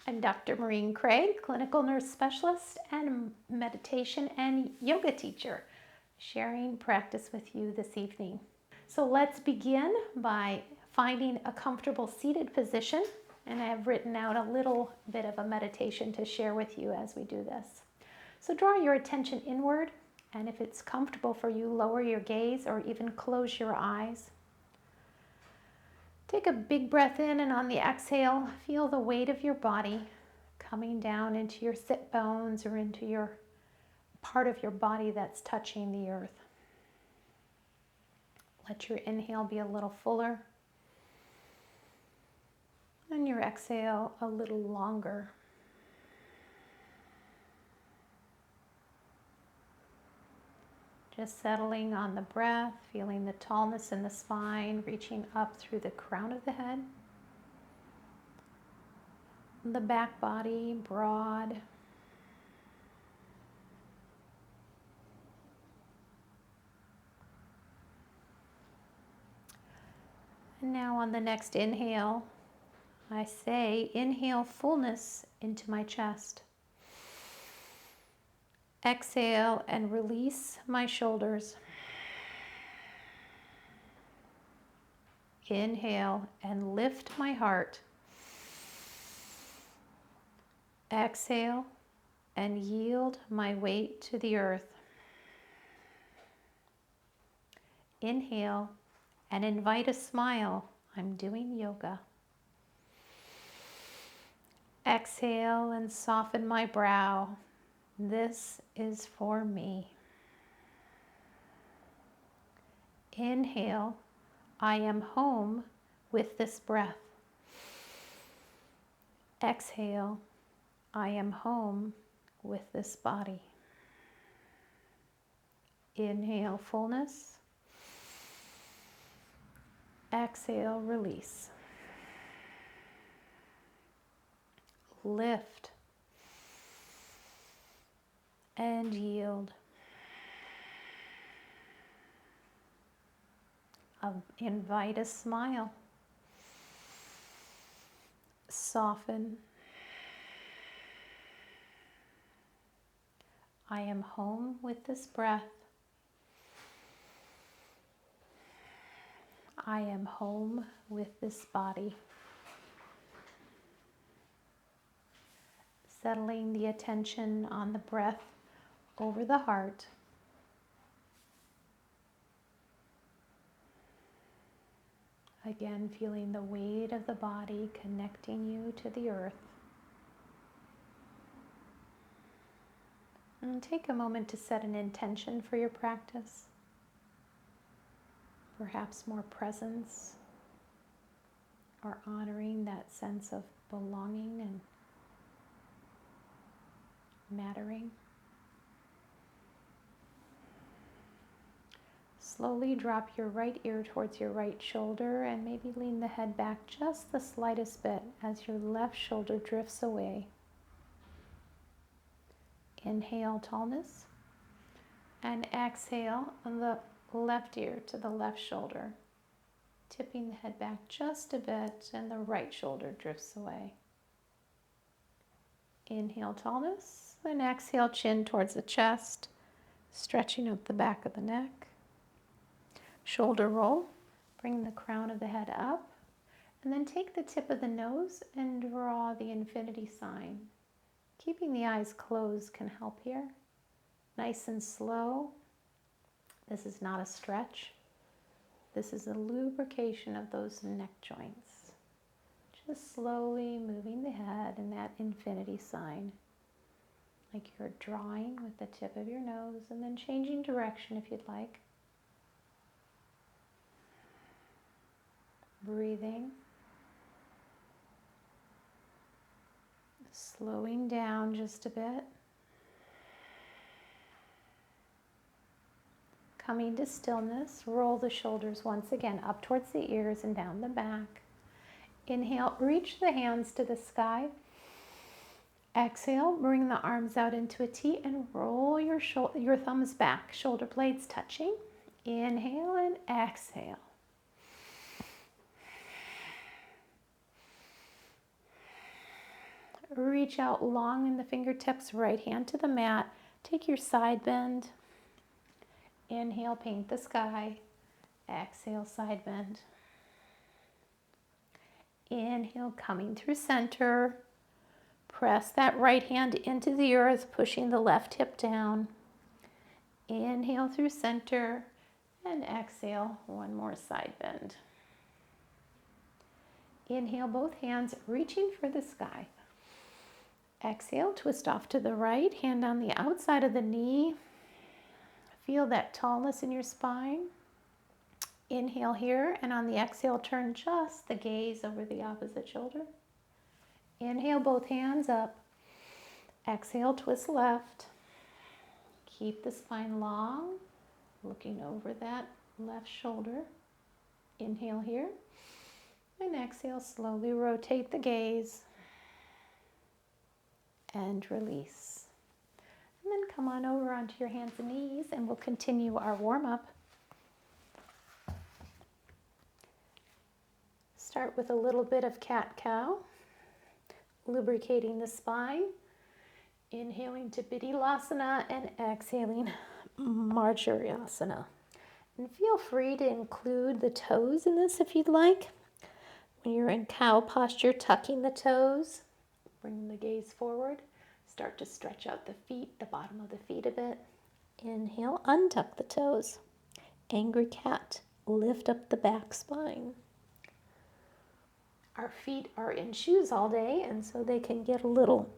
I'm Dr. Maureen Craig, clinical nurse specialist and meditation and yoga teacher, sharing practice with you this evening. So let's begin by finding a comfortable seated position, and I have written out a little bit of a meditation to share with you as we do this. So draw your attention inward, and if it's comfortable for you, lower your gaze or even close your eyes. Take a big breath in, and on the exhale, feel the weight of your body coming down into your sit bones or into your part of your body that's touching the earth. Let your inhale be a little fuller and your exhale a little longer. Just settling on the breath, feeling the tallness in the spine, reaching up through the crown of the head. The back body broad. And now on the next inhale, I say, inhale fullness into my chest. Exhale and release my shoulders. Inhale and lift my heart. Exhale and yield my weight to the earth. Inhale and invite a smile. I'm doing yoga. Exhale and soften my brow. This is for me. Inhale, I am home with this breath. Exhale, I am home with this body. Inhale, fullness. Exhale, release. Lift and yield. Invite a smile. Soften. I am home with this breath. I am home with this body. Settling the attention on the breath over the heart. Again, feeling the weight of the body connecting you to the earth. And take a moment to set an intention for your practice. Perhaps more presence or honoring that sense of belonging and mattering. Slowly drop your right ear towards your right shoulder and maybe lean the head back just the slightest bit as your left shoulder drifts away. Inhale, tallness, and exhale on the left ear to the left shoulder, tipping the head back just a bit and the right shoulder drifts away. Inhale, tallness, and exhale, chin towards the chest, stretching up the back of the neck. Shoulder roll, bring the crown of the head up, and then take the tip of the nose and draw the infinity sign. Keeping the eyes closed can help here. Nice and slow. This is not a stretch. This is a lubrication of those neck joints. Just slowly moving the head in that infinity sign, like you're drawing with the tip of your nose, and then changing direction if you'd like. Breathing. Slowing down just a bit. Coming to stillness, roll the shoulders once again up towards the ears and down the back. Inhale, reach the hands to the sky. Exhale, bring the arms out into a T and roll your thumbs back, shoulder blades touching. Inhale and exhale. Reach out long in the fingertips, right hand to the mat. Take your side bend. Inhale, paint the sky. Exhale, side bend. Inhale, coming through center. Press that right hand into the earth, pushing the left hip down. Inhale through center and exhale, one more side bend. Inhale, both hands reaching for the sky. Exhale, twist off to the right, hand on the outside of the knee. Feel that tallness in your spine. Inhale here, and on the exhale, turn just the gaze over the opposite shoulder. Inhale, both hands up. Exhale, twist left. Keep the spine long, looking over that left shoulder. Inhale here, and exhale, slowly rotate the gaze and release. And then come on over onto your hands and knees, and we'll continue our warm-up. Start with a little bit of cat-cow, lubricating the spine. Inhaling to Bithilasana and exhaling Marjariasana. And feel free to include the toes in this if you'd like. When you're in cow posture, tucking the toes, bring the gaze forward. Start to stretch out the feet, the bottom of the feet a bit. Inhale, untuck the toes. Angry cat, lift up the back spine. Our feet are in shoes all day, and so they can get a little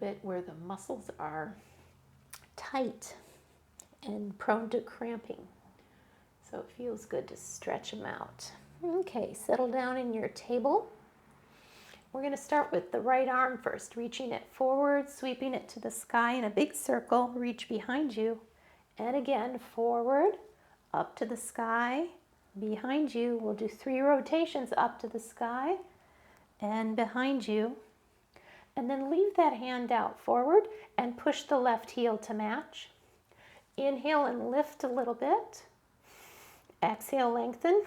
bit where the muscles are tight and prone to cramping. So it feels good to stretch them out. Okay, settle down in your table. We're going to start with the right arm first, reaching it forward, sweeping it to the sky in a big circle. Reach behind you. And again, forward, up to the sky, behind you. We'll do 3 rotations up to the sky and behind you. And then leave that hand out forward and push the left heel to match. Inhale and lift a little bit. Exhale, lengthen.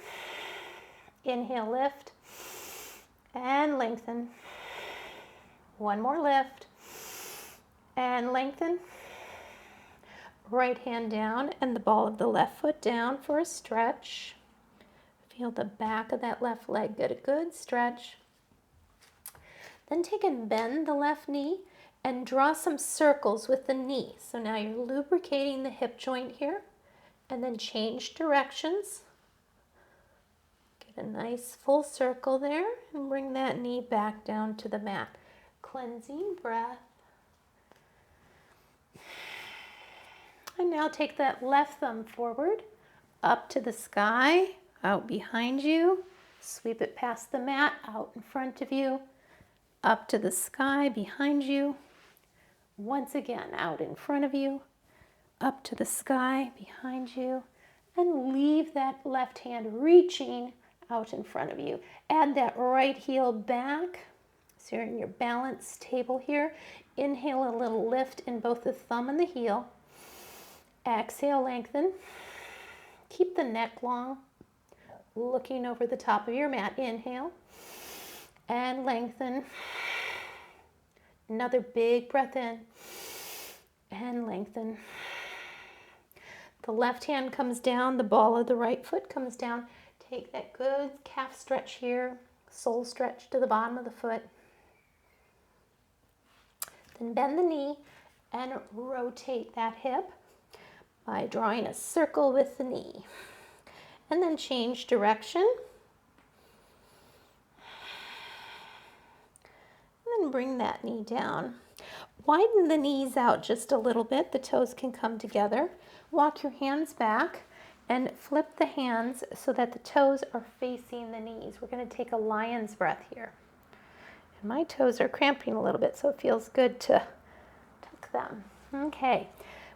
Inhale, lift. And lengthen. One more lift. And lengthen. Right hand down and the ball of the left foot down for a stretch. Feel the back of that left leg get a good stretch. Then take and bend the left knee and draw some circles with the knee. So now you're lubricating the hip joint here, and then change directions. Get a nice full circle there and bring that knee back down to the mat. Cleansing breath. And now take that left thumb forward, up to the sky, out behind you. Sweep it past the mat, out in front of you. Up to the sky behind you. Once again, out in front of you. Up to the sky behind you. And leave that left hand reaching out in front of you. Add that right heel back. So you're in your balanced table here. Inhale a little lift in both the thumb and the heel. Exhale, lengthen. Keep the neck long. Looking over the top of your mat. Inhale. And lengthen. Another big breath in. And lengthen. The left hand comes down. The ball of the right foot comes down. Take that good calf stretch here. Sole stretch to the bottom of the foot. Then bend the knee and rotate that hip by drawing a circle with the knee. And then change direction. And then bring that knee down. Widen the knees out just a little bit. The toes can come together. Walk your hands back and flip the hands so that the toes are facing the knees. We're going to take a lion's breath here. And my toes are cramping a little bit, so it feels good to tuck them. Okay.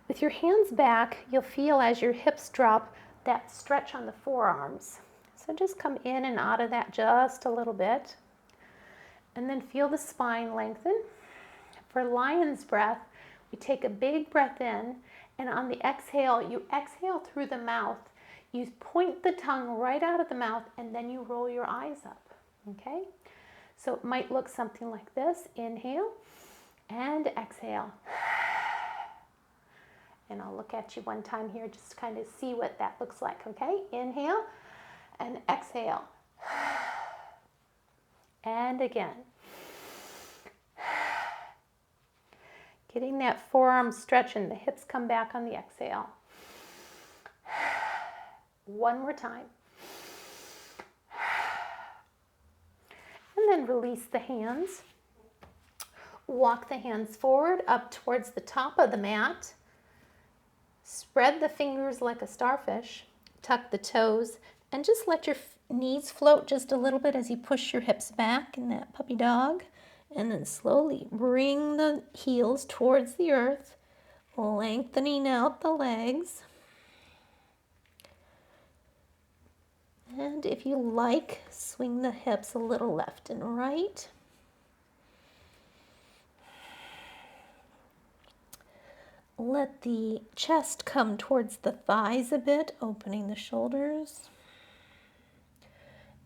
With your hands back, you'll feel as your hips drop that stretch on the forearms. So just come in and out of that just a little bit. And then feel the spine lengthen. For lion's breath, we take a big breath in, and on the exhale, you exhale through the mouth. You point the tongue right out of the mouth, and then you roll your eyes up, okay? So it might look something like this. Inhale and exhale. And I'll look at you one time here just to kind of see what that looks like, okay? Inhale and exhale. And again. Getting that forearm stretch and the hips come back on the exhale. One more time. And then release the hands. Walk the hands forward up towards the top of the mat. Spread the fingers like a starfish. Tuck the toes and just let your knees float just a little bit as you push your hips back in that puppy dog. And then slowly bring the heels towards the earth, lengthening out the legs. And if you like, swing the hips a little left and right. Let the chest come towards the thighs a bit, opening the shoulders.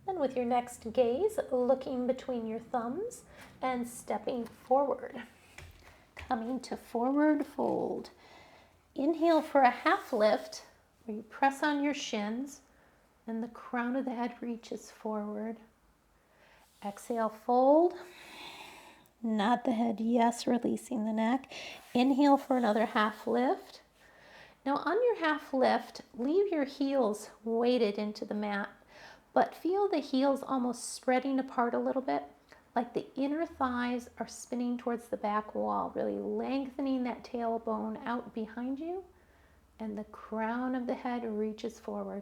And with your next gaze, looking between your thumbs and stepping forward. Coming to forward fold. Inhale for a half lift where you press on your shins and the crown of the head reaches forward. Exhale, fold. Not the head, yes, releasing the neck. Inhale for another half lift. Now on your half lift, leave your heels weighted into the mat, but feel the heels almost spreading apart a little bit, like the inner thighs are spinning towards the back wall, really lengthening that tailbone out behind you, and the crown of the head reaches forward.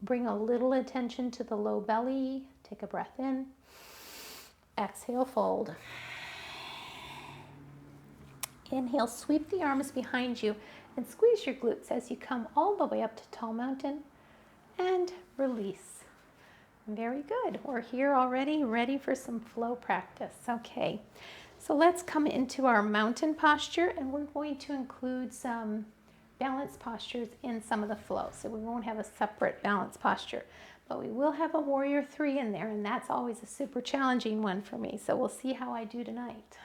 Bring a little attention to the low belly. Take a breath in. Exhale, fold. Inhale, sweep the arms behind you and squeeze your glutes as you come all the way up to tall mountain and release. Very good. We're here already, ready for some flow practice. Okay, so let's come into our mountain posture, and we're going to include some balance postures in some of the flow. So we won't have a separate balance posture, but we will have a warrior 3 in there, and that's always a super challenging one for me. So we'll see how I do tonight.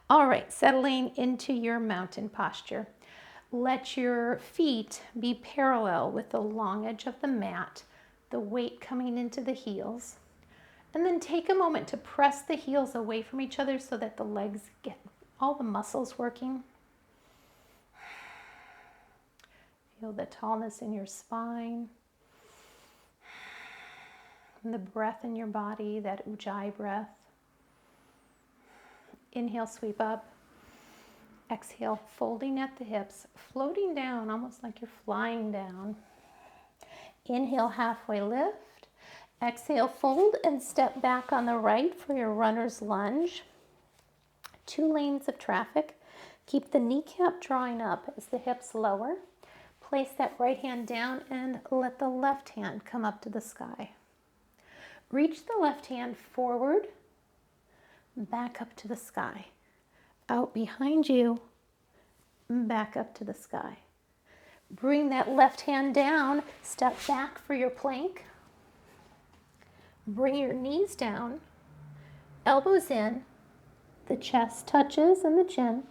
All right, settling into your mountain posture. Let your feet be parallel with the long edge of the mat, the weight coming into the heels. And then take a moment to press the heels away from each other so that the legs get all the muscles working. Feel the tallness in your spine. And the breath in your body, that ujjayi breath. Inhale, sweep up. Exhale, folding at the hips, floating down almost like you're flying down. Inhale, halfway lift. Exhale, fold and step back on the right for your runner's lunge. 2 lanes of traffic. Keep the kneecap drawing up as the hips lower. Place that right hand down and let the left hand come up to the sky. Reach the left hand forward, back up to the sky. Out behind you, back up to the sky. Bring that left hand down, step back for your plank. Bring your knees down, elbows in, the chest touches and the chin.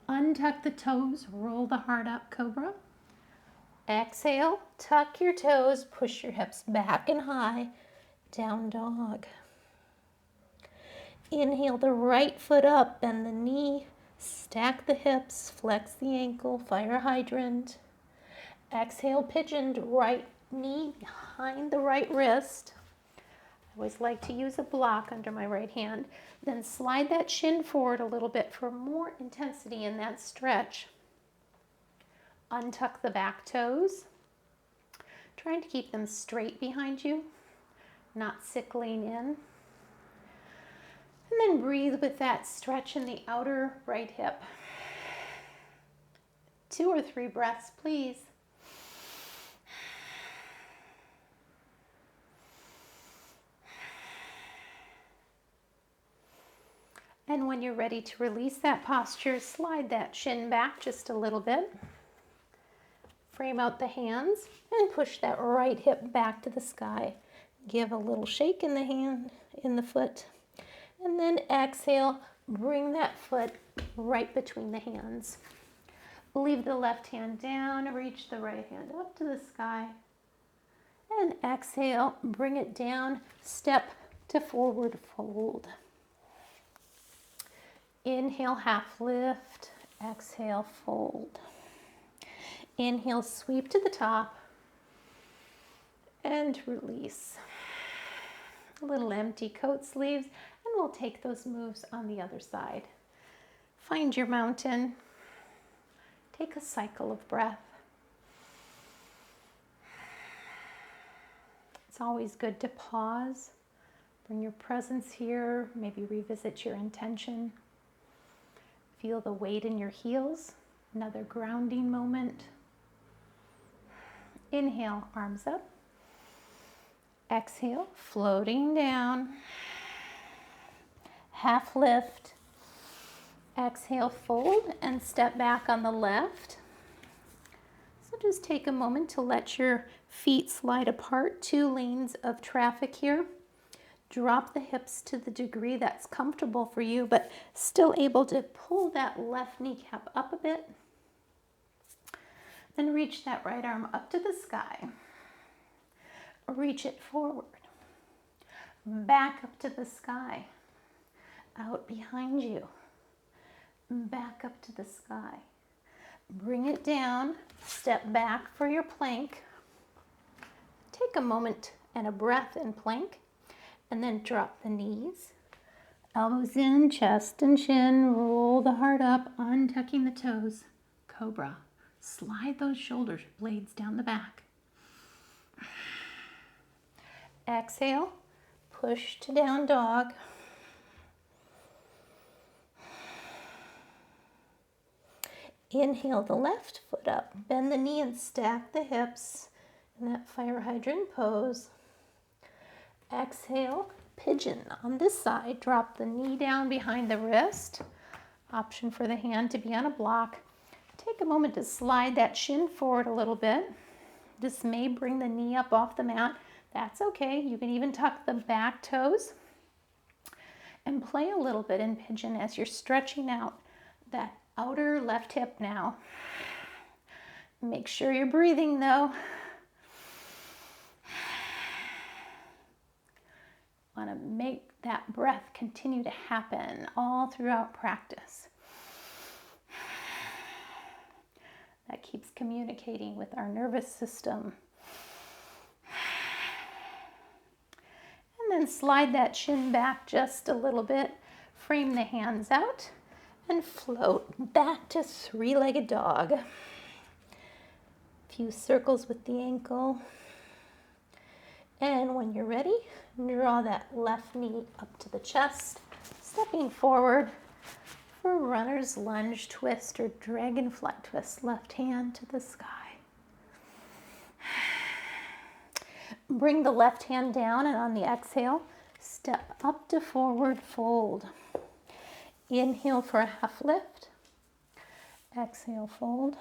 Untuck the toes, roll the heart up, cobra. Exhale, tuck your toes, push your hips back and high, down dog. Inhale the right foot up, bend the knee, stack the hips, flex the ankle, fire hydrant. Exhale, pigeoned right knee behind the right wrist. I always like to use a block under my right hand. Then slide that shin forward a little bit for more intensity in that stretch. Untuck the back toes, trying to keep them straight behind you, not sickling in. And then breathe with that stretch in the outer right hip. 2 or 3 breaths, please. And when you're ready to release that posture, slide that shin back just a little bit. Frame out the hands and push that right hip back to the sky. Give a little shake in the hand, in the foot, and then exhale, bring that foot right between the hands. Leave the left hand down, reach the right hand up to the sky, and exhale, bring it down, step to forward fold. Inhale, half lift, exhale, fold. Inhale, sweep to the top, and release. A little empty coat sleeves, and we'll take those moves on the other side. Find your mountain. Take a cycle of breath. It's always good to pause, bring your presence here, maybe revisit your intention. Feel the weight in your heels, another grounding moment. Inhale, arms up. Exhale, floating down. Half lift. Exhale, fold and step back on the left. So just take a moment to let your feet slide apart, 2 lanes of traffic here. Drop the hips to the degree that's comfortable for you, but still able to pull that left kneecap up a bit. Then reach that right arm up to the sky. Reach it forward. Back up to the sky. Out behind you. Back up to the sky. Bring it down, step back for your plank. Take a moment and a breath in plank, and then drop the knees. Elbows in, chest and chin, roll the heart up, untucking the toes. Cobra. Slide those shoulder blades down the back. Exhale, push to down dog. Inhale the left foot up, bend the knee and stack the hips in that fire hydrant pose. Exhale, pigeon on this side, drop the knee down behind the wrist. Option for the hand to be on a block. Take a moment to slide that shin forward a little bit. This may bring the knee up off the mat. That's okay. You can even tuck the back toes and play a little bit in pigeon as you're stretching out that outer left hip now. Make sure you're breathing though. Want to make that breath continue to happen all throughout practice. That keeps communicating with our nervous system. And then slide that shin back just a little bit. Frame the hands out and float back to 3-legged dog. A few circles with the ankle. And when you're ready, draw that left knee up to the chest, stepping forward for runner's lunge twist or dragonfly twist, left hand to the sky. Bring the left hand down, and on the exhale, step up to forward fold. Inhale for a half lift. Exhale, fold.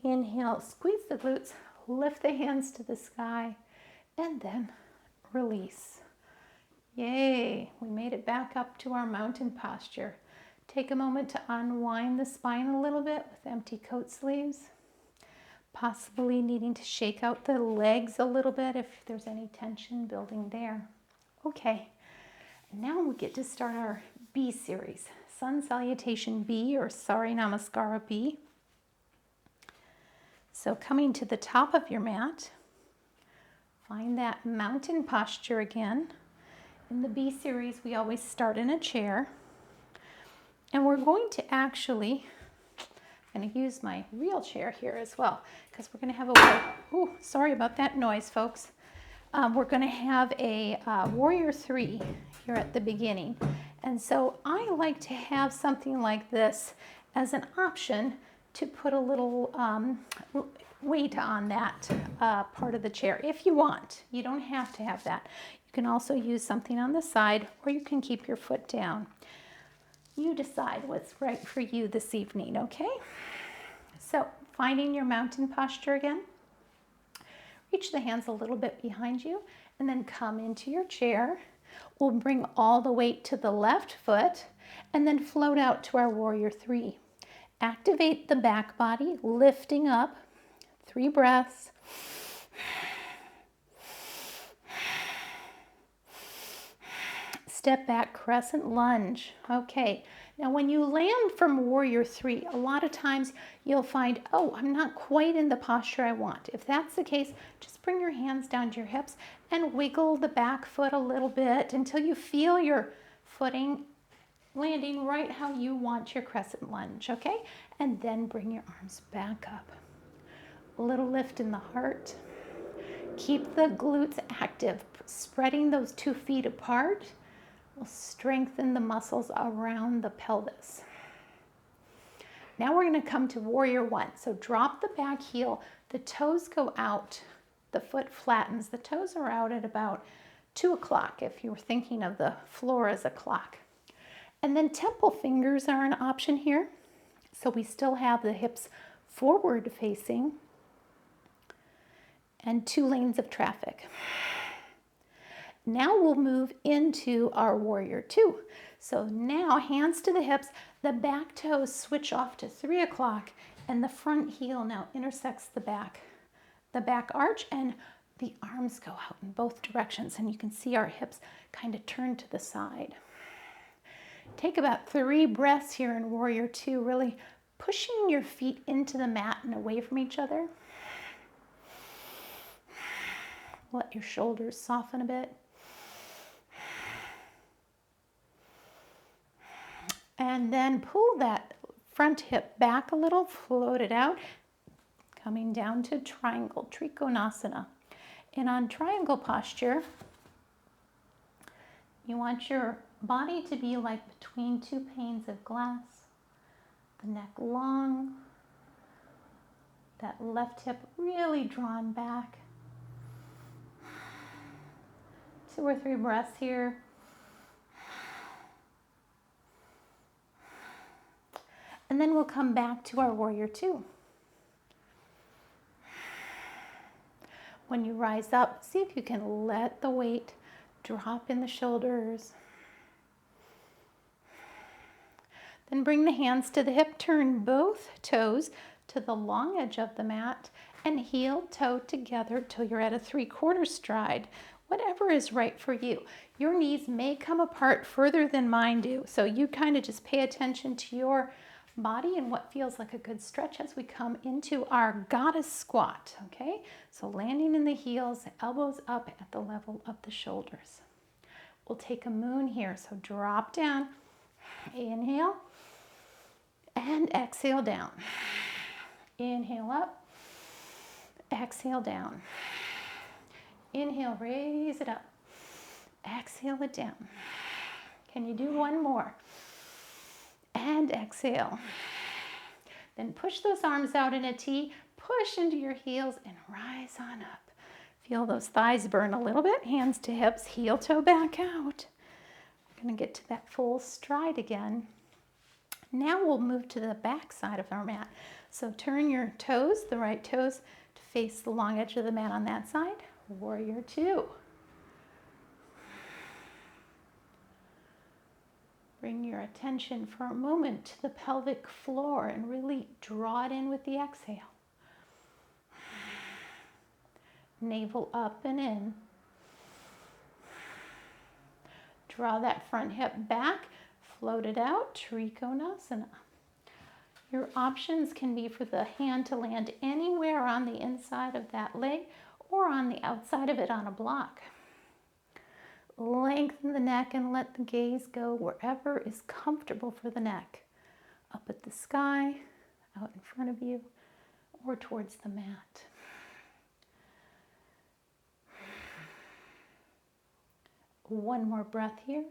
Inhale, squeeze the glutes, lift the hands to the sky, and then release. Yay, we made it back up to our mountain posture. Take a moment to unwind the spine a little bit with empty coat sleeves. Possibly needing to shake out the legs a little bit if there's any tension building there. Okay, now we get to start our B series, Sun Salutation B or Sari Namaskara B. So coming to the top of your mat, find that mountain posture again. In the B series, we always start in a chair. And we're going to actually, I'm going to use my real chair here as well, because we're going to have a, sorry about that noise, folks. We're going to have a Warrior 3 here at the beginning. And so I like to have something like this as an option to put a little weight on that part of the chair if you want. You don't have to have that. You can also use something on the side, or you can keep your foot down. You decide what's right for you this evening, okay? So finding your mountain posture again. Reach the hands a little bit behind you and then come into your chair. We'll bring all the weight to the left foot and then float out to our warrior 3. Activate the back body, lifting up. 3 breaths. Step back, crescent lunge. Okay, now when you land from warrior 3, a lot of times you'll find, oh, I'm not quite in the posture I want. If that's the case, just bring your hands down to your hips and wiggle the back foot a little bit until you feel your footing landing right how you want your crescent lunge, okay? And then bring your arms back up. A little lift in the heart. Keep the glutes active, spreading those 2 feet apart will strengthen the muscles around the pelvis. Now we're going to come to warrior 1. So drop the back heel, the toes go out, the foot flattens. The toes are out at about 2 o'clock if you're thinking of the floor as a clock. And then temple fingers are an option here. So we still have the hips forward facing and 2 lanes of traffic. Now we'll move into our warrior 2. So now hands to the hips, the back toes switch off to 3 o'clock, and the front heel now intersects the back arch, and the arms go out in both directions, and you can see our hips kind of turn to the side. Take about 3 breaths here in warrior 2, really pushing your feet into the mat and away from each other. Let your shoulders soften a bit. And then pull that front hip back a little, float it out, coming down to triangle, Trikonasana. And on triangle posture, you want your body to be like between 2 panes of glass, the neck long, that left hip really drawn back. 2 or 3 breaths here. And then we'll come back to our warrior 2. When you rise up, see if you can let the weight drop in the shoulders. Then bring the hands to the hip, turn both toes to the long edge of the mat and heel toe together till you're at a 3/4 stride. Whatever is right for you. Your knees may come apart further than mine do, so you kind of just pay attention to your body and what feels like a good stretch as we come into our goddess squat, okay? So landing in the heels, elbows up at the level of the shoulders. We'll take a moon here, so drop down, inhale, and exhale down. Inhale up, exhale down. Inhale, raise it up, exhale it down. Can you do one more? And exhale. Then push those arms out in a T, push into your heels and rise on up. Feel those thighs burn a little bit, hands to hips, heel toe back out. We're gonna get to that full stride again. Now we'll move to the back side of our mat. So turn your toes, the right toes, to face the long edge of the mat on that side. Warrior 2. Bring your attention for a moment to the pelvic floor and really draw it in with the exhale. Navel up and in. Draw that front hip back, float it out, Trikonasana. Your options can be for the hand to land anywhere on the inside of that leg or on the outside of it on a block. Lengthen the neck and let the gaze go wherever is comfortable for the neck. Up at the sky, out in front of you, or towards the mat. One more breath here.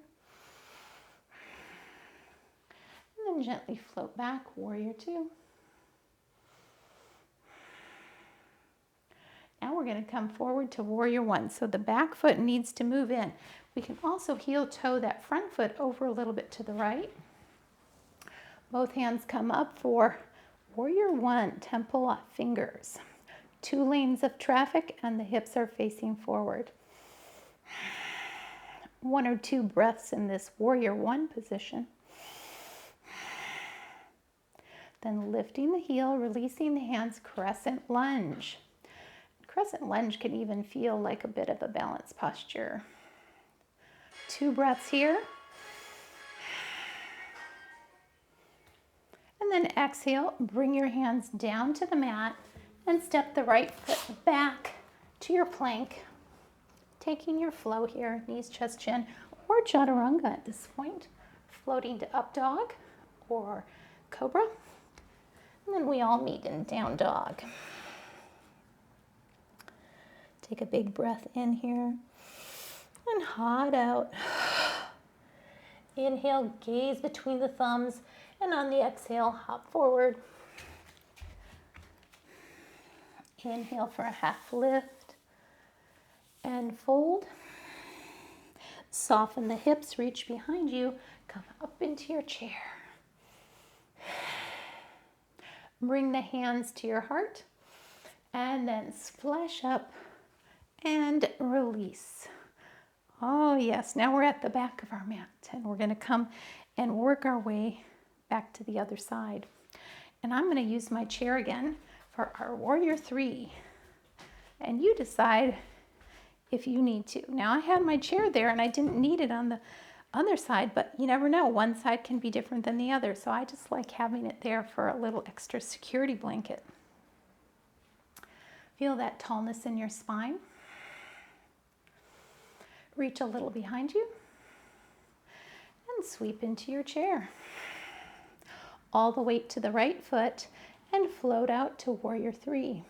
And then gently float back, warrior 2. Now we're going to come forward to warrior 1. So the back foot needs to move in. We can also heel toe that front foot over a little bit to the right. Both hands come up for warrior 1, temple fingers. 2 lanes of traffic and the hips are facing forward. 1 or 2 breaths in this warrior one position. Then lifting the heel, releasing the hands, crescent lunge. Crescent lunge can even feel like a bit of a balance posture. 2 breaths here. And then exhale, bring your hands down to the mat and step the right foot back to your plank. Taking your flow here, knees, chest, chin, or chaturanga at this point. Floating to up dog or cobra. And then we all meet in down dog. Take a big breath in here and hot out. Inhale, gaze between the thumbs, and on the exhale, hop forward. Inhale for a half lift and fold. Soften the hips, reach behind you, come up into your chair. Bring the hands to your heart and then splash up and release. Oh yes, now we're at the back of our mat and we're going to come and work our way back to the other side. And I'm going to use my chair again for our warrior 3. And you decide if you need to. Now I had my chair there and I didn't need it on the other side, but you never know. One side can be different than the other. So I just like having it there for a little extra security blanket. Feel that tallness in your spine. Reach a little behind you and sweep into your chair. All the weight to the right foot and float out to warrior 3.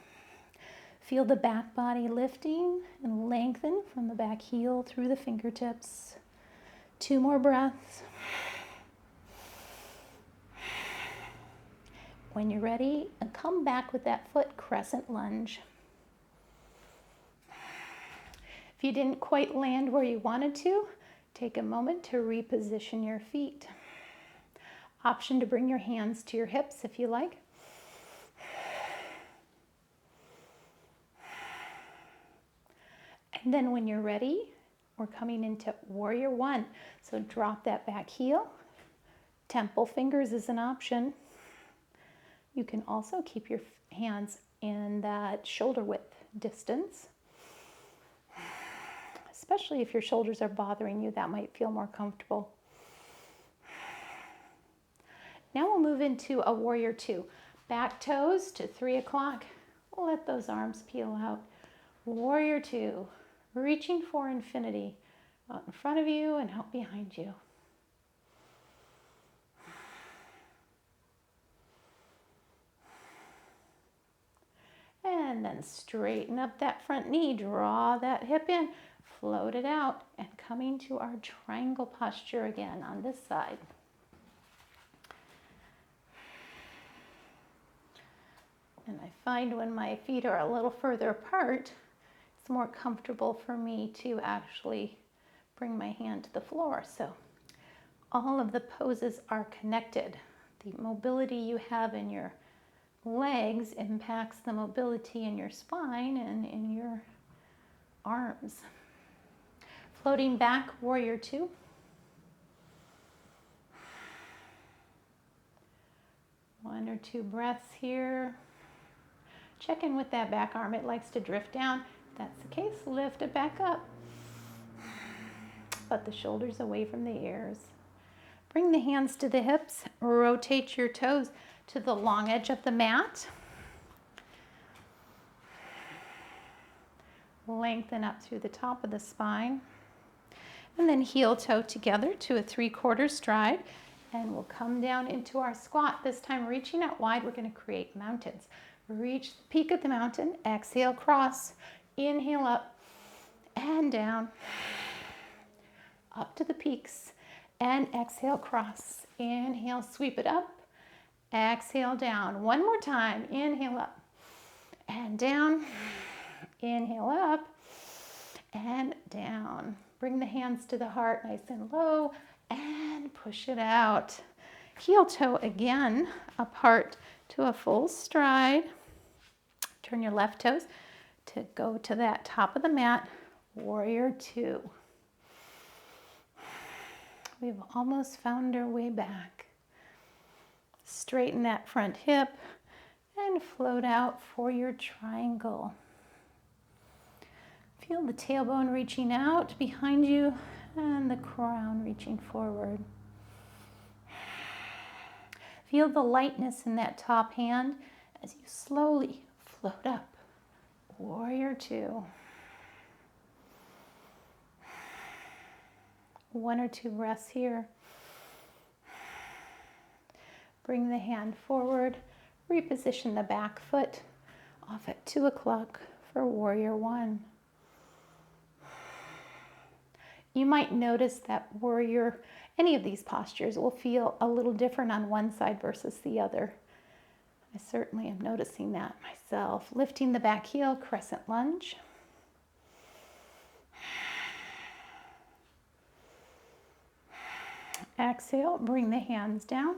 Feel the back body lifting and lengthen from the back heel through the fingertips. 2 more breaths. When you're ready, come back with that foot crescent lunge. If you didn't quite land where you wanted to, take a moment to reposition your feet. Option to bring your hands to your hips if you like. And then when you're ready, we're coming into warrior 1. So drop that back heel. Temple fingers is an option. You can also keep your hands in that shoulder width distance. Especially if your shoulders are bothering you, that might feel more comfortable. Now we'll move into a warrior 2. Back toes to 3 o'clock. Let those arms peel out. Warrior 2. Reaching for infinity. Out in front of you and out behind you. And then straighten up that front knee. Draw that hip in. Float it out. And coming to our triangle posture again on this side. And I find when my feet are a little further apart, it's more comfortable for me to actually bring my hand to the floor. So all of the poses are connected. The mobility you have in your legs impacts the mobility in your spine and in your arms. Floating back, warrior 2. One or 2 breaths here. Check in with that back arm. It likes to drift down. If that's the case, lift it back up. But the shoulders away from the ears. Bring the hands to the hips. Rotate your toes to the long edge of the mat. Lengthen up through the top of the spine. And then heel toe together to a 3/4 stride. And we'll come down into our squat. This time reaching out wide, we're going to create mountains. Reach the peak of the mountain. Exhale, cross. Inhale up and down. Up to the peaks. And exhale, cross. Inhale, sweep it up. Exhale, down. One more time. Inhale up and down. Inhale up and down. Bring the hands to the heart, nice and low, and push it out. Heel toe again, apart to a full stride. Turn your left toes to go to that top of the mat. Warrior two. We've almost found our way back. Straighten that front hip and float out for your triangle. Feel the tailbone reaching out behind you and the crown reaching forward. Feel the lightness in that top hand as you slowly float up. Warrior two. One or two breaths here. Bring the hand forward. Reposition the back foot off at 2 o'clock for warrior one. You might notice that warrior, any of these postures will feel a little different on one side versus the other. I certainly am noticing that myself. Lifting the back heel, crescent lunge. Exhale, bring the hands down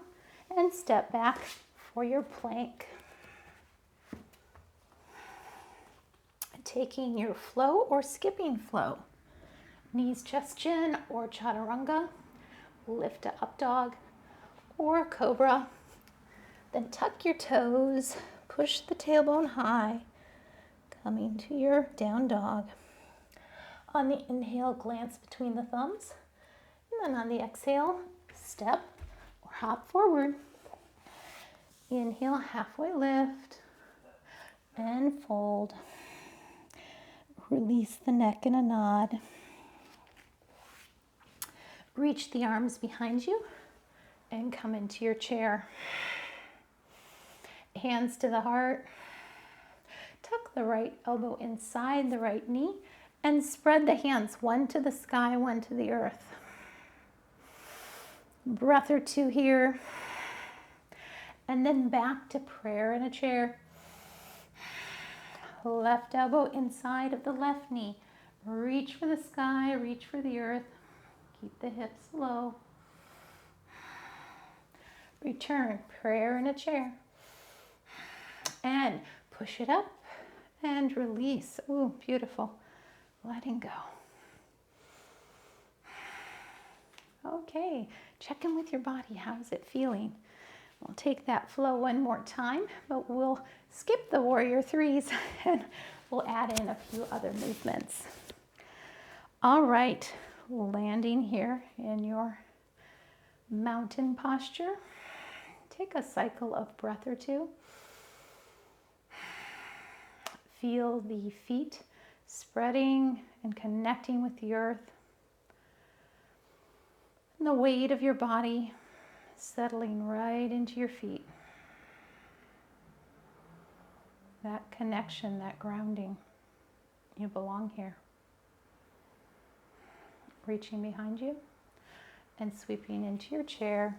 and step back for your plank. Taking your flow or skipping flow. Knees, chest, chin, or chaturanga. Lift to up dog or cobra. Then tuck your toes, push the tailbone high, coming to your down dog. On the inhale, glance between the thumbs. And then on the exhale, step or hop forward. Inhale, halfway lift and fold. Release the neck in a nod. Reach the arms behind you and come into your chair. Hands to the heart. Tuck the right elbow inside the right knee and spread the hands, one to the sky, one to the earth. Breath or two here. And then back to prayer in a chair. Left elbow inside of the left knee. Reach for the sky, reach for the earth. Keep the hips low. Return, prayer in a chair. And push it up and release. Ooh, beautiful. Letting go. Okay, check in with your body. How's it feeling? We'll take that flow one more time, but we'll skip the warrior threes and we'll add in a few other movements. All right, landing here in your mountain posture. Take a cycle of breath or two. Feel the feet spreading and connecting with the earth. And the weight of your body settling right into your feet. That connection, that grounding. You belong here. Reaching behind you and sweeping into your chair.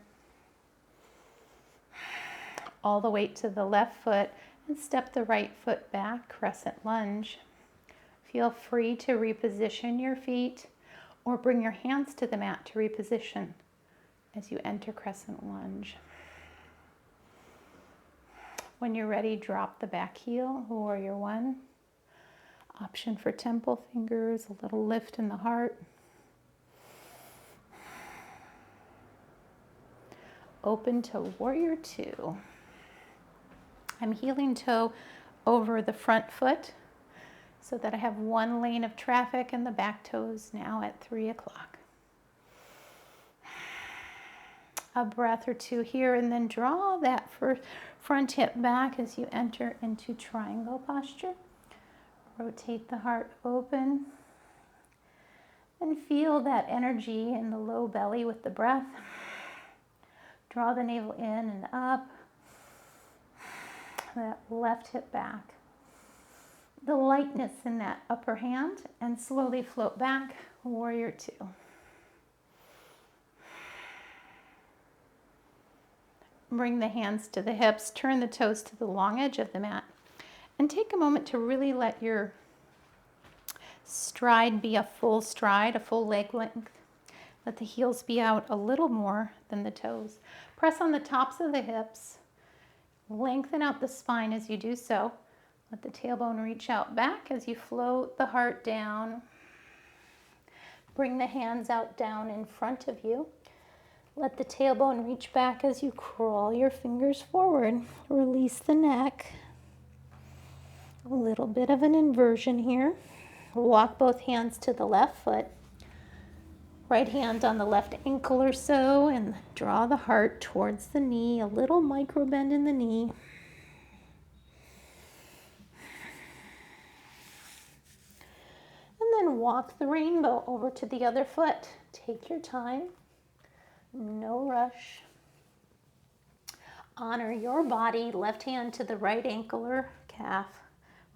All the weight to the left foot and step the right foot back, crescent lunge. Feel free to reposition your feet or bring your hands to the mat to reposition as you enter crescent lunge. When you're ready, drop the back heel, warrior one. Option for temple fingers, a little lift in the heart. Open to warrior two. I'm heeling toe over the front foot so that I have one lane of traffic and the back toes now at 3 o'clock. A breath or two here and then draw that front hip back as you enter into triangle posture. Rotate the heart open and feel that energy in the low belly with the breath. Draw the navel in and up. That left hip back. The lightness in that upper hand and slowly float back, warrior two. Bring the hands to the hips, turn the toes to the long edge of the mat, and take a moment to really let your stride be a full stride, a full leg length. Let the heels be out a little more than the toes. Press on the tops of the hips. Lengthen out the spine as you do so. Let the tailbone reach out back as you float the heart down. Bring the hands out down in front of you. Let the tailbone reach back as you crawl your fingers forward. Release the neck. A little bit of an inversion here. Walk both hands to the left foot. Right hand on the left ankle or so, and draw the heart towards the knee. A little micro bend in the knee. And then walk the rainbow over to the other foot. Take your time. No rush. Honor your body. Left hand to the right ankle or calf.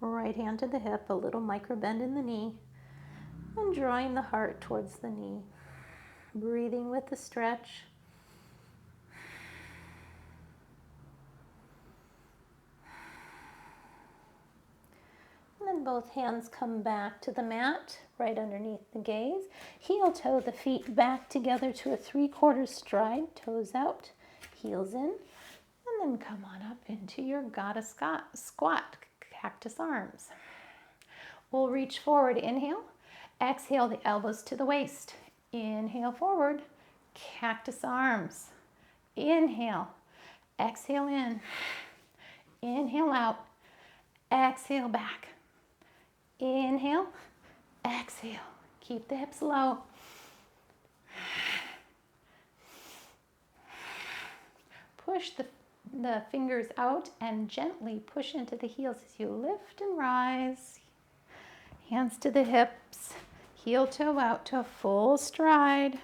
Right hand to the hip. A little micro bend in the knee. And drawing the heart towards the knee. Breathing with the stretch. And then both hands come back to the mat, right underneath the gaze. Heel toe the feet back together to a 3/4 stride, toes out, heels in. And then come on up into your goddess squat, cactus arms. We'll reach forward, inhale. Exhale the elbows to the waist. Inhale forward, cactus arms. Inhale, exhale in. Inhale out, exhale back. Inhale, exhale. Keep the hips low. Push the fingers out and gently push into the heels as you lift and rise. Hands to the hips. Heel toe out to a full stride.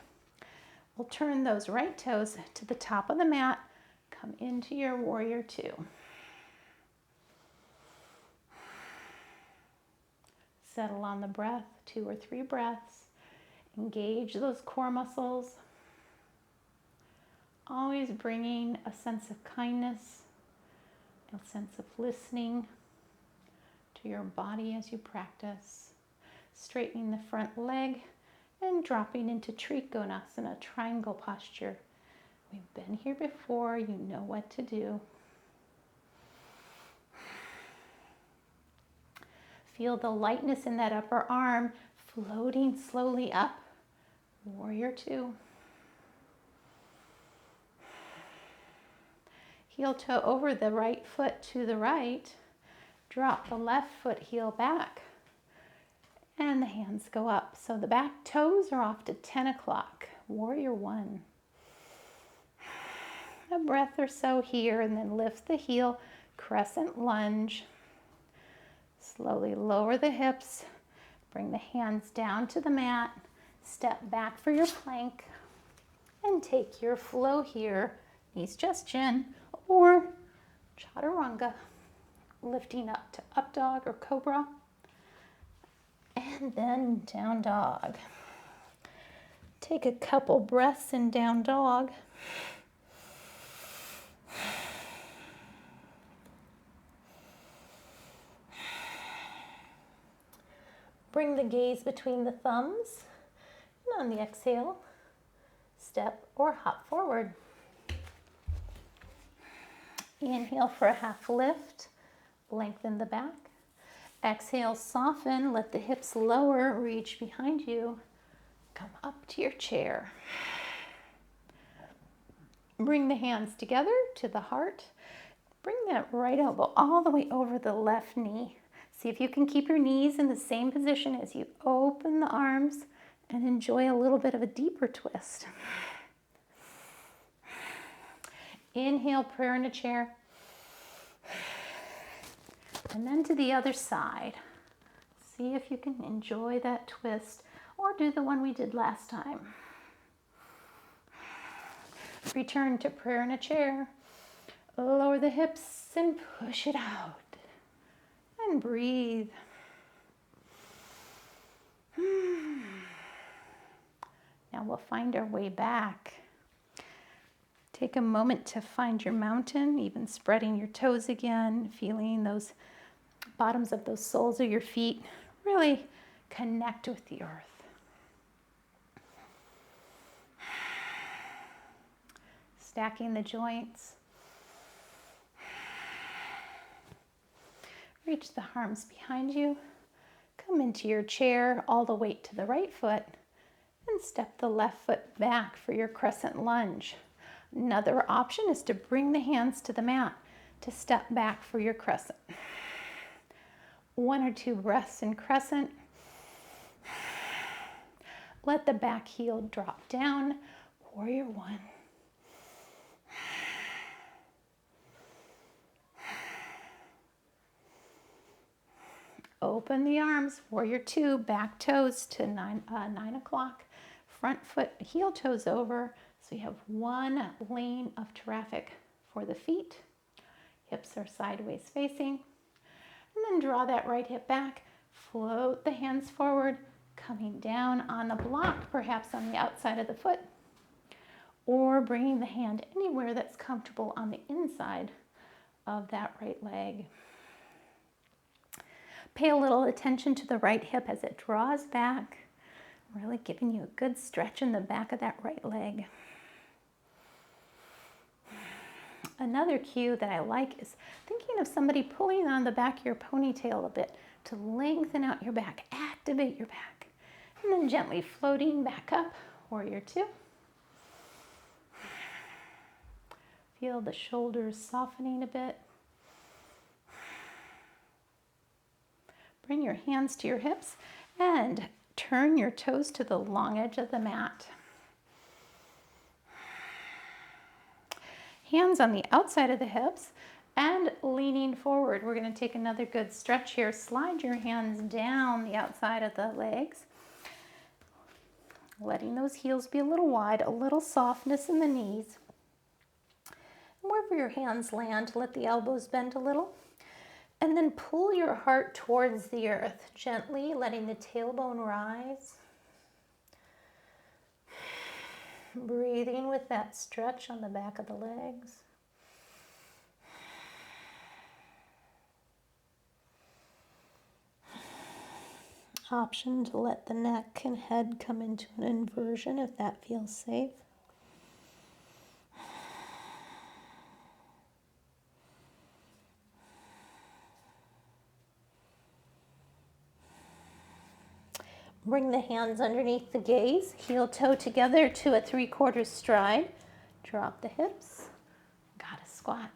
We'll turn those right toes to the top of the mat. Come into your warrior two. Settle on the breath, 2 or 3 breaths. Engage those core muscles. Always bringing a sense of kindness, a sense of listening to your body as you practice. Straightening the front leg and dropping into Trikonasana, triangle posture. We've been here before, you know what to do. Feel the lightness in that upper arm floating slowly up. Warrior two. Heel toe over the right foot to the right. Drop the left foot heel back. And the hands go up. So the back toes are off to 10 o'clock. Warrior one. A breath or so here, and then lift the heel, crescent lunge. Slowly lower the hips. Bring the hands down to the mat. Step back for your plank. And take your flow here. Knees just chin, or chaturanga. Lifting up to up dog or cobra. And then down dog. Take a couple breaths in down dog. Bring the gaze between the thumbs. And on the exhale, step or hop forward. Inhale for a half lift. Lengthen the back. Exhale, soften, let the hips lower, reach behind you. Come up to your chair. Bring the hands together to the heart. Bring that right elbow all the way over the left knee. See if you can keep your knees in the same position as you open the arms and enjoy a little bit of a deeper twist. Inhale, prayer in a chair. And then to the other side. See if you can enjoy that twist or do the one we did last time. Return to prayer in a chair. Lower the hips and push it out. And breathe. Now we'll find our way back. Take a moment to find your mountain, even spreading your toes again, feeling those bottoms of those soles of your feet. Really connect with the earth. Stacking the joints. Reach the arms behind you. Come into your chair, all the weight to the right foot. And step the left foot back for your crescent lunge. Another option is to bring the hands to the mat to step back for your crescent. 1 or 2 breaths in crescent. Let the back heel drop down. Warrior 1. Open the arms. Warrior 2. Back toes to 9 o'clock. Front foot, heel toes over. So you have one lane of traffic for the feet. Hips are sideways facing. And then draw that right hip back. Float the hands forward, coming down on the block, perhaps on the outside of the foot, or bringing the hand anywhere that's comfortable on the inside of that right leg. Pay a little attention to the right hip as it draws back, really giving you a good stretch in the back of that right leg. Another cue that I like is thinking of somebody pulling on the back of your ponytail a bit to lengthen out your back, activate your back, and then gently floating back up, warrior 2. Feel the shoulders softening a bit. Bring your hands to your hips and turn your toes to the long edge of the mat. Hands on the outside of the hips and leaning forward. We're going to take another good stretch here. Slide your hands down the outside of the legs, letting those heels be a little wide, a little softness in the knees. And wherever your hands land, let the elbows bend a little. And then pull your heart towards the earth, gently letting the tailbone rise. Breathing with that stretch on the back of the legs. Option to let the neck and head come into an inversion if that feels safe. Bring the hands underneath the gaze, heel toe together to a 3/4 stride. Drop the hips, goddess squat.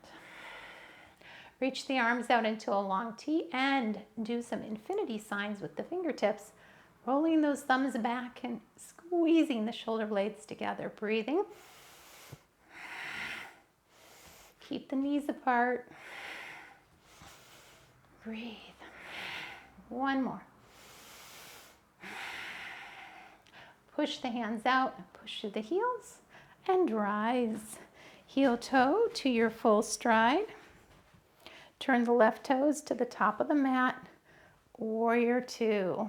Reach the arms out into a long T and do some infinity signs with the fingertips, rolling those thumbs back and squeezing the shoulder blades together. Breathing. Keep the knees apart. Breathe. One more. Push the hands out, push through the heels, and rise. Heel toe to your full stride. Turn the left toes to the top of the mat. Warrior 2.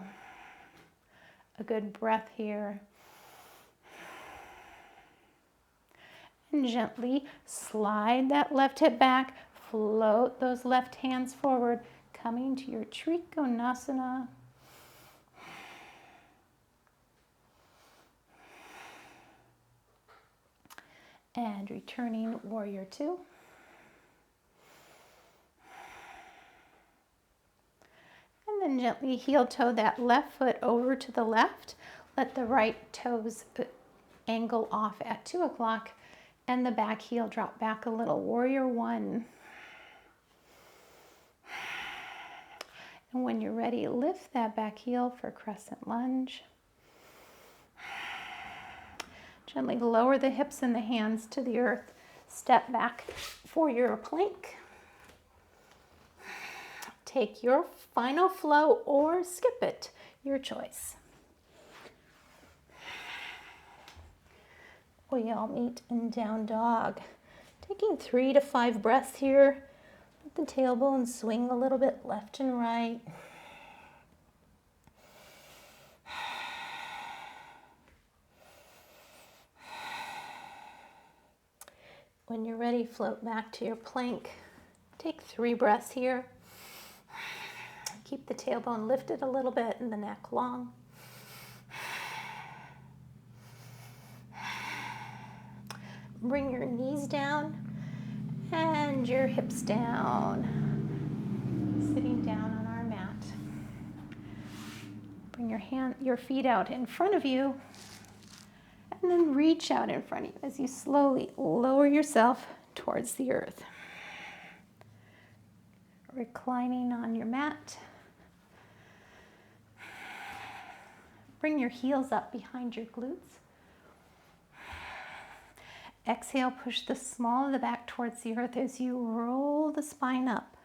A good breath here. And gently slide that left hip back. Float those left hands forward, coming to your Trikonasana. And returning warrior 2. And then gently heel toe that left foot over to the left. Let the right toes angle off at 2 o'clock and the back heel drop back a little. Warrior 1. And when you're ready, lift that back heel for crescent lunge. Gently lower the hips and the hands to the earth. Step back for your plank. Take your final flow or skip it, your choice. We all meet in down dog. Taking 3 to 5 breaths here. Let the tailbone swing a little bit left and right. When you're ready, float back to your plank. Take 3 breaths here. Keep the tailbone lifted a little bit and the neck long. Bring your knees down and your hips down. Sitting down on our mat. Bring your feet out in front of you. And then reach out in front of you as you slowly lower yourself towards the earth. Reclining on your mat. Bring your heels up behind your glutes. Exhale, push the small of the back towards the earth as you roll the spine up.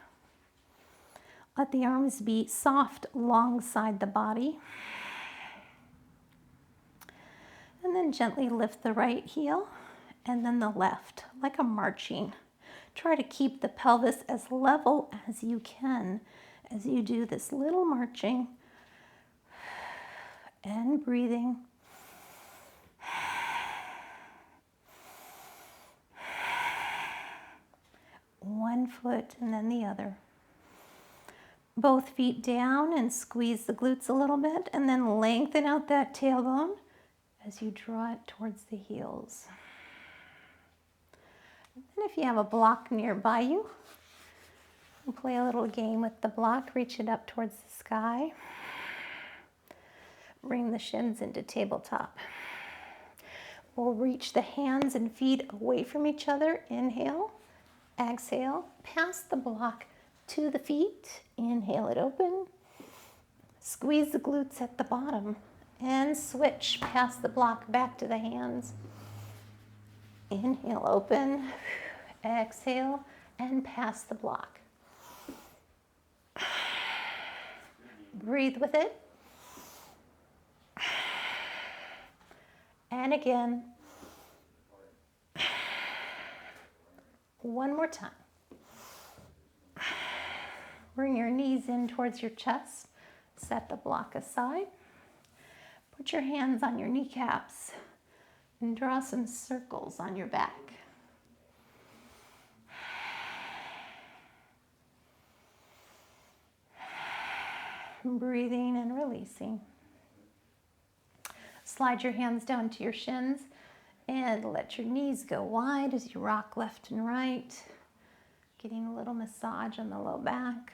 Let the arms be soft alongside the body. And then gently lift the right heel and then the left, like a marching. Try to keep the pelvis as level as you can as you do this little marching and breathing. One foot and then the other. Both feet down and squeeze the glutes a little bit and then lengthen out that tailbone as you draw it towards the heels. And if you have a block nearby you, play a little game with the block. Reach it up towards the sky. Bring the shins into tabletop. We'll reach the hands and feet away from each other. Inhale, exhale, pass the block to the feet. Inhale it open. Squeeze the glutes at the bottom and switch. Pass the block back to the hands. Inhale, open. Exhale and pass the block. Breathe with it. And again. One more time. Bring your knees in towards your chest. Set the block aside. Put your hands on your kneecaps and draw some circles on your back. Breathing and releasing. Slide your hands down to your shins and let your knees go wide as you rock left and right. Getting a little massage on the low back.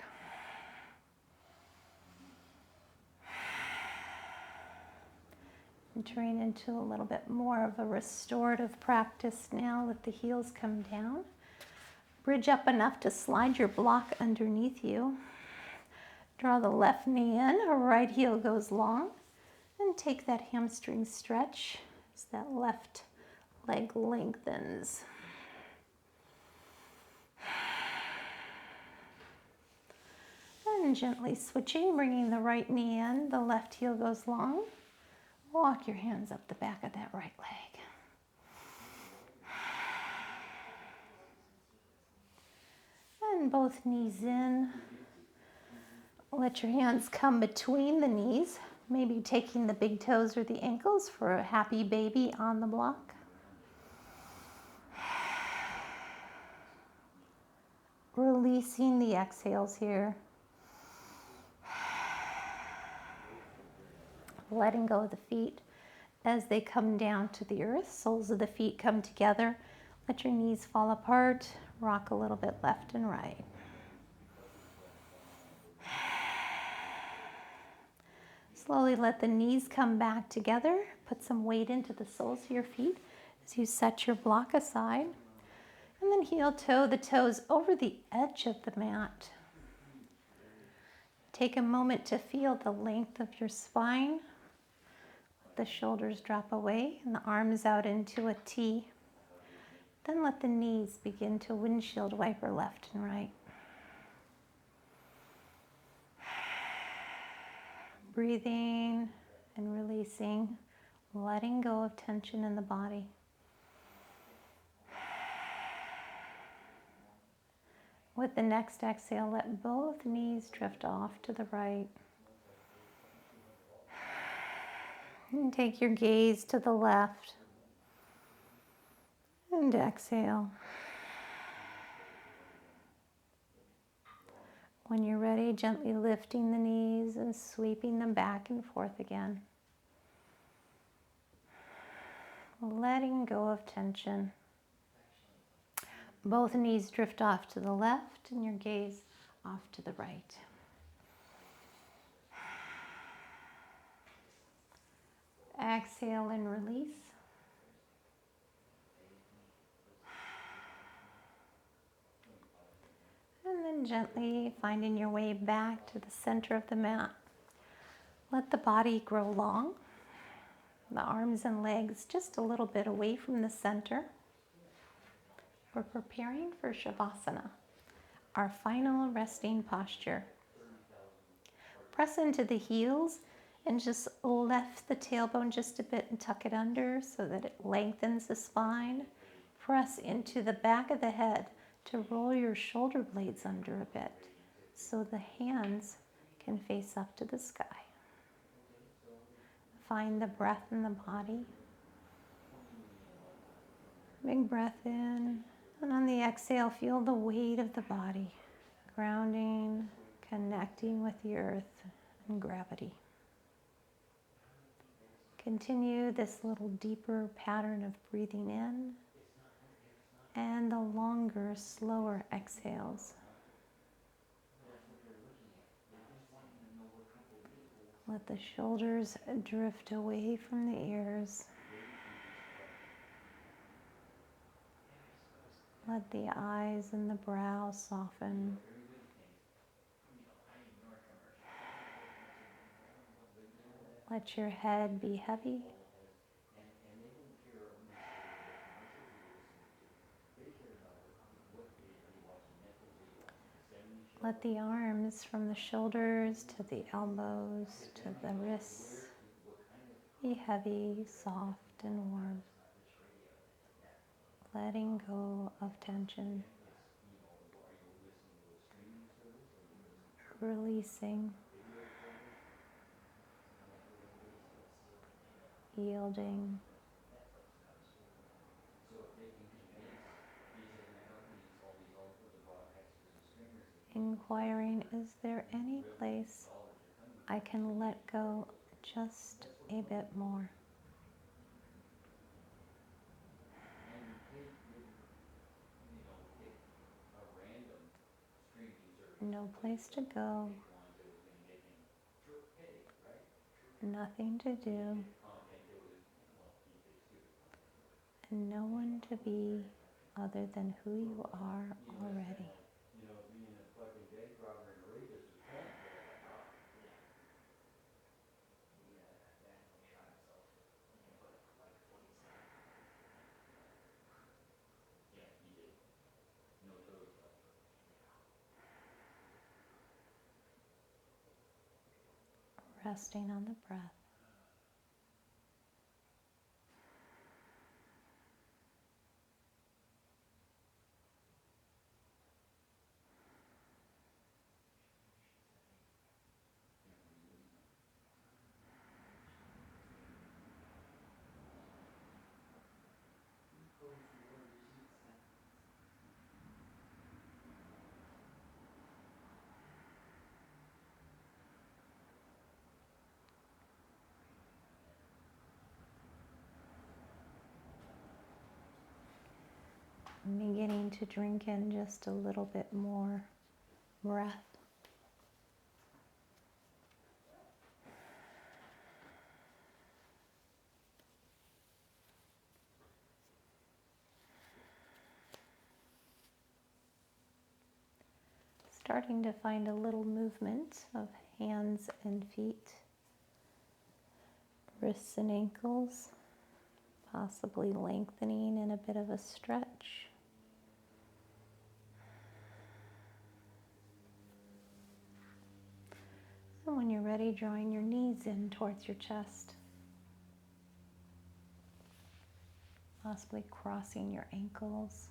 Entering into a little bit more of a restorative practice now. Let the heels come down. Bridge up enough to slide your block underneath you. Draw the left knee in, right heel goes long, and take that hamstring stretch as that left leg lengthens. And gently switching, bringing the right knee in, the left heel goes long. Walk your hands up the back of that right leg. And both knees in. Let your hands come between the knees, maybe taking the big toes or the ankles for a happy baby on the block. Releasing the exhales here. Letting go of the feet as they come down to the earth. Soles of the feet come together. Let your knees fall apart. Rock a little bit left and right. Slowly let the knees come back together. Put some weight into the soles of your feet as you set your block aside. And then heel toe the toes over the edge of the mat. Take a moment to feel the length of your spine. Let the shoulders drop away and the arms out into a T. Then let the knees begin to windshield wiper left and right. Breathing and releasing, letting go of tension in the body. With the next exhale, let both knees drift off to the right. And take your gaze to the left. And exhale. When you're ready, gently lifting the knees and sweeping them back and forth again. Letting go of tension. Both knees drift off to the left and your gaze off to the right. Exhale and release. And gently finding your way back to the center of the mat. Let the body grow long, the arms and legs just a little bit away from the center. We're preparing for Shavasana, our final resting posture. Press into the heels and just lift the tailbone just a bit and tuck it under so that it lengthens the spine. Press into the back of the head to roll your shoulder blades under a bit so the hands can face up to the sky. Find the breath in the body. Big breath in, and on the exhale, feel the weight of the body, grounding, connecting with the earth and gravity. Continue this little deeper pattern of breathing in and the longer, slower exhales. Let the shoulders drift away from the ears. Let the eyes and the brow soften. Let your head be heavy. Let the arms from the shoulders to the elbows to the wrists be heavy, soft, and warm. Letting go of tension. Releasing. Yielding. Inquiring, is there any place I can let go just a bit more? No place to go, nothing to do, and no one to be other than who you are already. Resting on the breath. I'm beginning to drink in just a little bit more breath. Starting to find a little movement of hands and feet, wrists and ankles, possibly lengthening in a bit of a stretch. And when you're ready, drawing your knees in towards your chest, possibly crossing your ankles.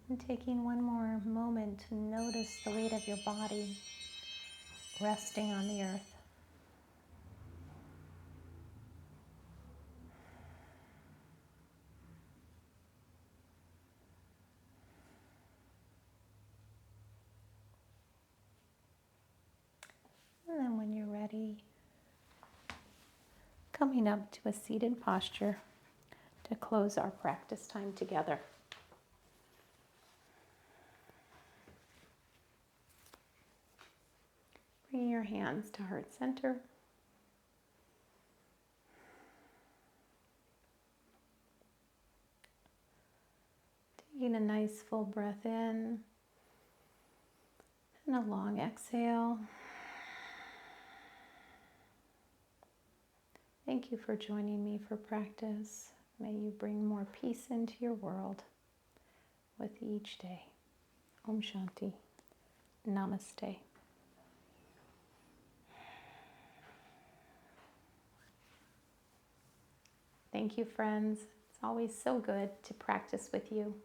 And taking one more moment to notice the weight of your body resting on the earth. And then when you're ready, coming up to a seated posture to close our practice time together. Bring your hands to heart center. Taking a nice full breath in And a long exhale. Thank you for joining me for practice. May you bring more peace into your world with each day. Om Shanti. Namaste. Thank you, friends. It's always so good to practice with you.